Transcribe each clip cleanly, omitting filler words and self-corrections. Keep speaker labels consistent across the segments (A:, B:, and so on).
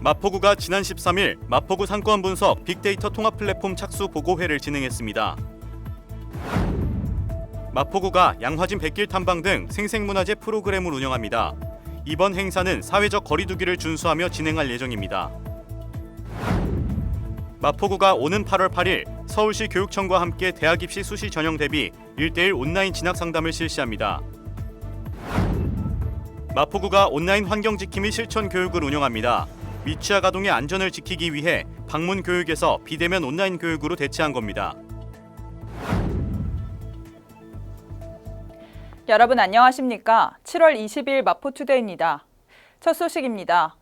A: 마포구가 지난 13일 마포구 상권 분석 빅데이터 통합 플랫폼 착수 보고회를 진행했습니다. 마포구가 양화진 백길 탐방 등 생생문화재 프로그램을 운영합니다. 이번 행사는 사회적 거리 두기를 준수하며 진행할 예정입니다. 마포구가 오는 8월 8일 서울시 교육청과 함께 대학 입시 수시 전형 대비 1:1 온라인 진학 상담을 실시합니다. 마포구가 온라인 환경 지킴 및 실천 교육을 운영합니다. 미취학 아동의 안전을 지키기 위해 방문 교육에서 비대면 온라인 교육으로 대체한 겁니다.
B: 여러분 안녕하십니까? 7월 20일 마포투데이입니다. 첫 소식입니다.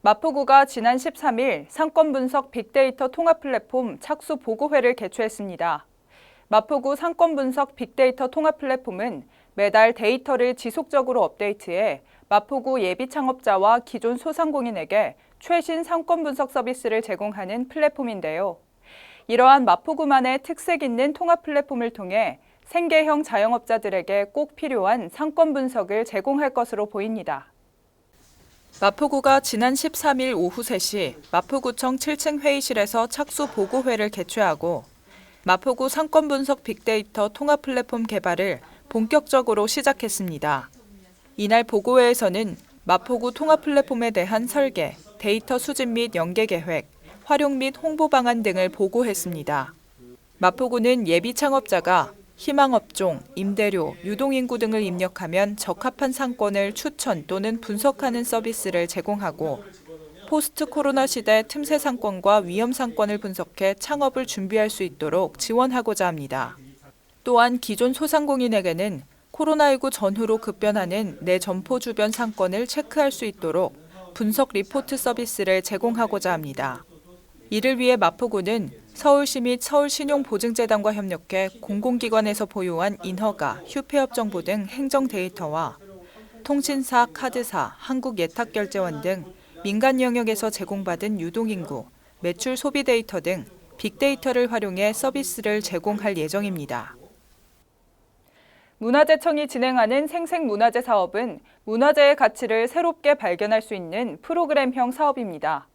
B: 마포구가 지난 13일 상권 분석 빅데이터 통합 플랫폼 착수 보고회를 개최했습니다. 마포구 상권 분석 빅데이터 통합 플랫폼은 매달 데이터를 지속적으로 업데이트해 마포구 예비 창업자와 기존 소상공인에게 최신 상권 분석 서비스를 제공하는 플랫폼인데요. 이러한 마포구만의 특색 있는 통합 플랫폼을 통해 생계형 자영업자들에게 꼭 필요한 상권 분석을 제공할 것으로 보입니다. 마포구가 지난 13일 오후 3시 마포구청 7층 회의실에서 착수 보고회를 개최하고 마포구 상권 분석 빅데이터 통합 플랫폼 개발을 본격적으로 시작했습니다. 이날 보고회에서는 마포구 통합 플랫폼에 대한 설계, 데이터 수집 및 연계 계획, 활용 및 홍보 방안 등을 보고했습니다. 마포구는 예비 창업자가 희망업종, 임대료, 유동인구 등을 입력하면 적합한 상권을 추천 또는 분석하는 서비스를 제공하고 포스트 코로나 시대 틈새 상권과 위험 상권을 분석해 창업을 준비할 수 있도록 지원하고자 합니다. 또한 기존 소상공인에게는 코로나19 전후로 급변하는 내 점포 주변 상권을 체크할 수 있도록 분석 리포트 서비스를 제공하고자 합니다. 이를 위해 마포구는 서울시 및 서울신용보증재단과 협력해 공공기관에서 보유한 인허가, 휴폐업 정보 등 행정 데이터와 통신사, 카드사, 한국예탁결제원 등 민간 영역에서 제공받은 유동인구, 매출 소비 데이터 등 빅데이터를 활용해 서비스를 제공할 예정입니다. 문화재청이 진행하는 생생문화재 사업은 문화재의 가치를 새롭게 발견할 수 있는 프로그램형 사업입니다.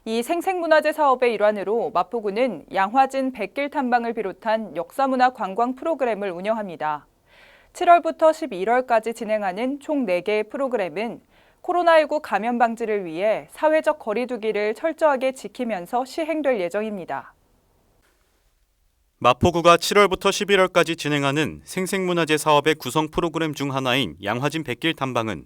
B: 이 생생문화재 사업의 일환으로 마포구는 양화진 백길 탐방을 비롯한 역사문화 관광 프로그램을 운영합니다. 7월부터 11월까지 진행하는 총 4개의 프로그램은 코로나19 감염 방지를 위해 사회적 거리 두기를 철저하게 지키면서 시행될 예정입니다.
A: 마포구가 7월부터 11월까지 진행하는 생생문화재 사업의 구성 프로그램 중 하나인 양화진 백길 탐방은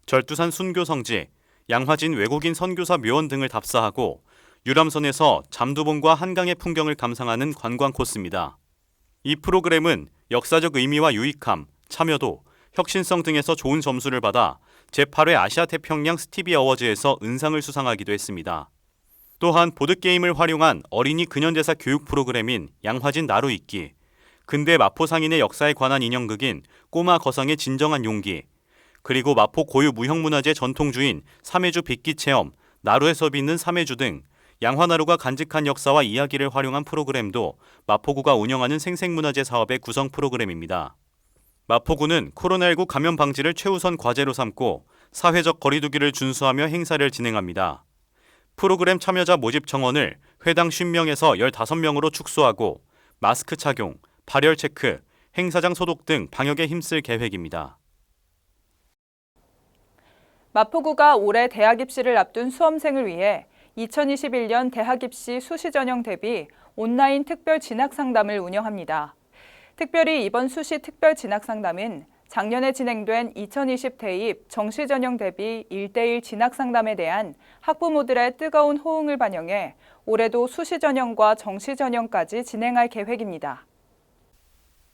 A: 절두산 순교성지, 양화진 외국인 선교사 묘원 등을 답사하고 유람선에서 잠두봉과 한강의 풍경을 감상하는 관광 코스입니다. 이 프로그램은 역사적 의미와 유익함, 참여도, 혁신성 등에서 좋은 점수를 받아 제8회 아시아태평양 스티비 어워즈에서 은상을 수상하기도 했습니다. 또한 보드게임을 활용한 어린이 근현대사 교육 프로그램인 양화진 나루잇기, 근대 마포 상인의 역사에 관한 인형극인 꼬마 거상의 진정한 용기, 그리고 마포 고유 무형문화재 전통주인 삼해주 빗기 체험, 나루에서 빚는 삼해주 등 양화나루가 간직한 역사와 이야기를 활용한 프로그램도 마포구가 운영하는 생생문화재 사업의 구성 프로그램입니다. 마포구는 코로나19 감염 방지를 최우선 과제로 삼고 사회적 거리 두기를 준수하며 행사를 진행합니다. 프로그램 참여자 모집 청원을 회당 50명에서 15명으로 축소하고 마스크 착용, 발열 체크, 행사장 소독 등 방역에 힘쓸 계획입니다.
B: 마포구가 올해 대학 입시를 앞둔 수험생을 위해 2021년 대학 입시 수시 전형 대비 온라인 특별 진학 상담을 운영합니다. 특별히 이번 수시 특별 진학 상담은 작년에 진행된 2020 대입 정시 전형 대비 1:1 진학 상담에 대한 학부모들의 뜨거운 호응을 반영해 올해도 수시 전형과 정시 전형까지 진행할 계획입니다.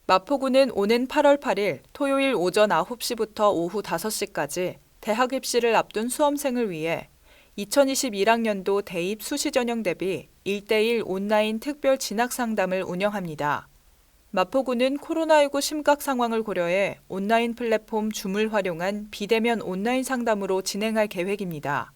B: 마포구는 오는 8월 8일 토요일 오전 9시부터 오후 5시까지 대학 입시를 앞둔 수험생을 위해 2021학년도 대입 수시 전형 대비 1:1 온라인 특별 진학 상담을 운영합니다. 마포구는 코로나19 심각 상황을 고려해 온라인 플랫폼 줌을 활용한 비대면 온라인 상담으로 진행할 계획입니다.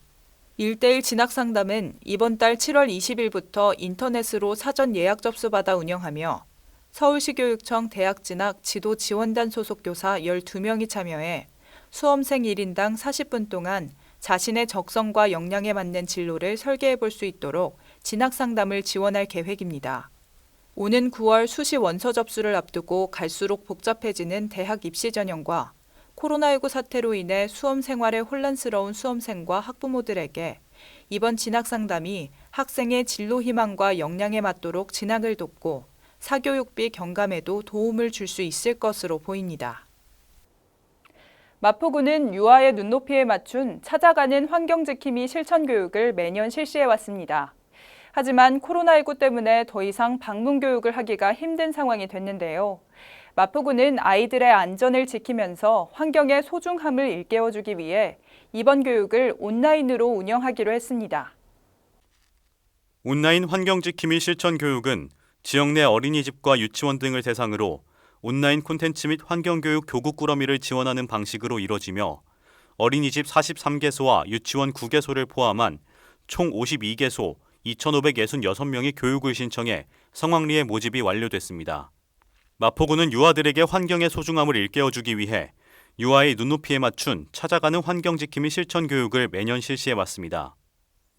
B: 1:1 진학 상담은 이번 달 7월 20일부터 인터넷으로 사전 예약 접수받아 운영하며 서울시교육청 대학진학 지도지원단 소속 교사 12명이 참여해 수험생 1인당 40분 동안 자신의 적성과 역량에 맞는 진로를 설계해 볼 수 있도록 진학 상담을 지원할 계획입니다. 오는 9월 수시 원서 접수를 앞두고 갈수록 복잡해지는 대학 입시 전형과 코로나19 사태로 인해 수험 생활에 혼란스러운 수험생과 학부모들에게 이번 진학 상담이 학생의 진로 희망과 역량에 맞도록 진학을 돕고 사교육비 경감에도 도움을 줄 수 있을 것으로 보입니다. 마포구는 유아의 눈높이에 맞춘 찾아가는 환경지킴이 실천교육을 매년 실시해왔습니다. 하지만 코로나19 때문에 더 이상 방문교육을 하기가 힘든 상황이 됐는데요. 마포구는 아이들의 안전을 지키면서 환경의 소중함을 일깨워주기 위해 이번 교육을 온라인으로 운영하기로 했습니다.
A: 온라인 환경지킴이 실천 교육은 지역 내 어린이집과 유치원 등을 대상으로 온라인 콘텐츠 및 환경교육 교구 꾸러미를 지원하는 방식으로 이뤄지며 어린이집 43개소와 유치원 9개소를 포함한 총 52개소 2,566명이 교육을 신청해 성황리에 모집이 완료됐습니다. 마포구는 유아들에게 환경의 소중함을 일깨워주기 위해 유아의 눈높이에 맞춘 찾아가는 환경지킴이 실천 교육을 매년 실시해왔습니다.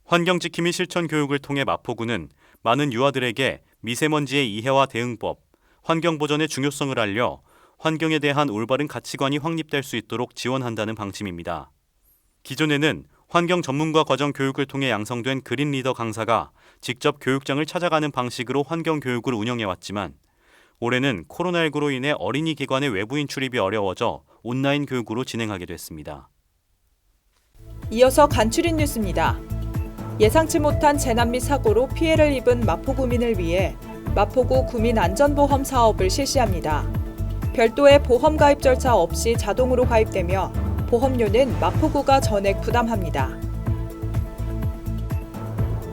A: 환경지킴이 실천 교육을 통해 마포구는 많은 유아들에게 미세먼지의 이해와 대응법, 환경보전의 중요성을 알려 환경에 대한 올바른 가치관이 확립될 수 있도록 지원한다는 방침입니다. 기존에는 환경 전문가 과정 교육을 통해 양성된 그린 리더 강사가 직접 교육장을 찾아가는 방식으로 환경 교육을 운영해왔지만 올해는 코로나19로 인해 어린이 기관의 외부인 출입이 어려워져 온라인 교육으로 진행하게 됐습니다.
B: 이어서 간추린 뉴스입니다. 예상치 못한 재난 및 사고로 피해를 입은 마포구민을 위해 마포구 구민안전보험 사업을 실시합니다. 별도의 보험 가입 절차 없이 자동으로 가입되며 보험료는 마포구가 전액 부담합니다.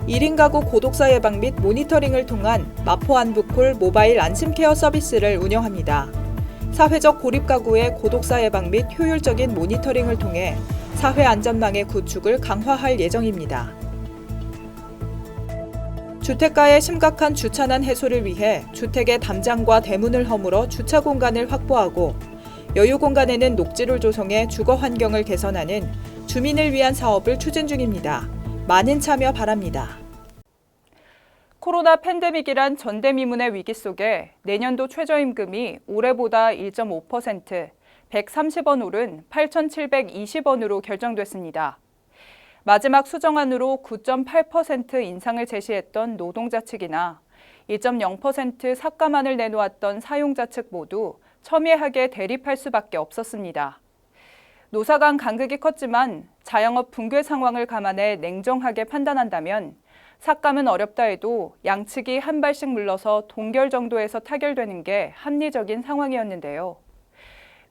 B: 1인 가구 고독사 예방 및 모니터링을 통한 마포 안부콜 모바일 안심케어 서비스를 운영합니다. 사회적 고립 가구의 고독사 예방 및 효율적인 모니터링을 통해 사회 안전망의 구축을 강화할 예정입니다. 주택가의 심각한 주차난 해소를 위해 주택의 담장과 대문을 허물어 주차 공간을 확보하고 여유 공간에는 녹지를 조성해 주거 환경을 개선하는 주민을 위한 사업을 추진 중입니다. 많은 참여 바랍니다. 코로나 팬데믹이란 전대미문의 위기 속에 내년도 최저임금이 올해보다 1.5%, 130원 오른 8,720원으로 결정됐습니다. 마지막 수정안으로 9.8% 인상을 제시했던 노동자 측이나 1.0% 삭감안을 내놓았던 사용자 측 모두 첨예하게 대립할 수밖에 없었습니다. 노사 간 간극이 컸지만 자영업 붕괴 상황을 감안해 냉정하게 판단한다면 삭감은 어렵다 해도 양측이 한 발씩 물러서 동결 정도에서 타결되는 게 합리적인 상황이었는데요.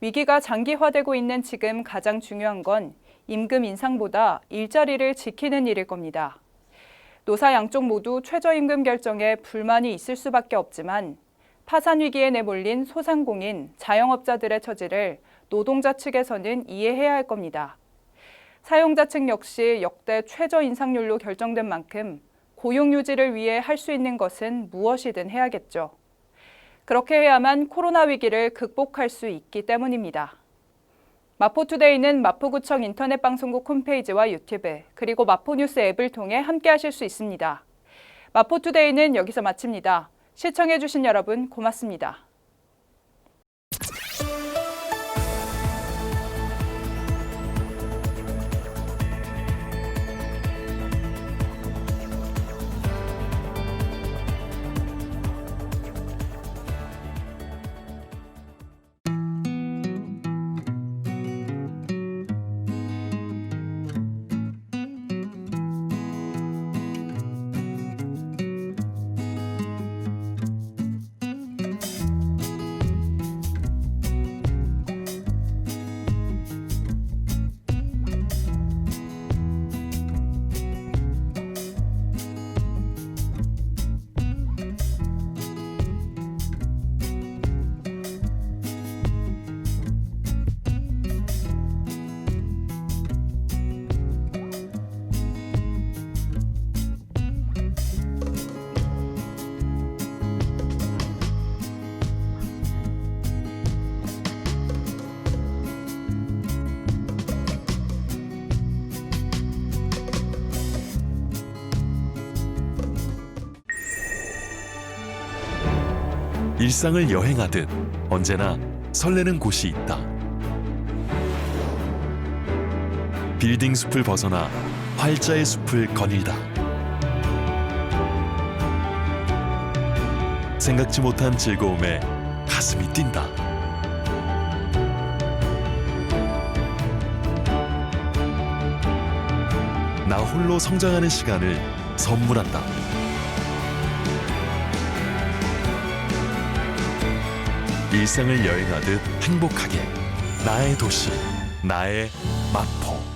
B: 위기가 장기화되고 있는 지금 가장 중요한 건 임금 인상보다 일자리를 지키는 일일 겁니다. 노사 양쪽 모두 최저임금 결정에 불만이 있을 수밖에 없지만 파산 위기에 내몰린 소상공인, 자영업자들의 처지를 노동자 측에서는 이해해야 할 겁니다. 사용자 측 역시 역대 최저 인상률로 결정된 만큼 고용 유지를 위해 할 수 있는 것은 무엇이든 해야겠죠. 그렇게 해야만 코로나 위기를 극복할 수 있기 때문입니다. 마포투데이는 마포구청 인터넷 방송국 홈페이지와 유튜브, 그리고 마포뉴스 앱을 통해 함께하실 수 있습니다. 마포투데이는 여기서 마칩니다. 시청해주신 여러분 고맙습니다.
C: 일상을 여행하듯 언제나 설레는 곳이 있다. 빌딩 숲을 벗어나 활자의 숲을 거닐다. 생각지 못한 즐거움에 가슴이 뛴다. 나 홀로 성장하는 시간을 선물한다. 일상을 여행하듯 행복하게 나의 도시, 나의 마포.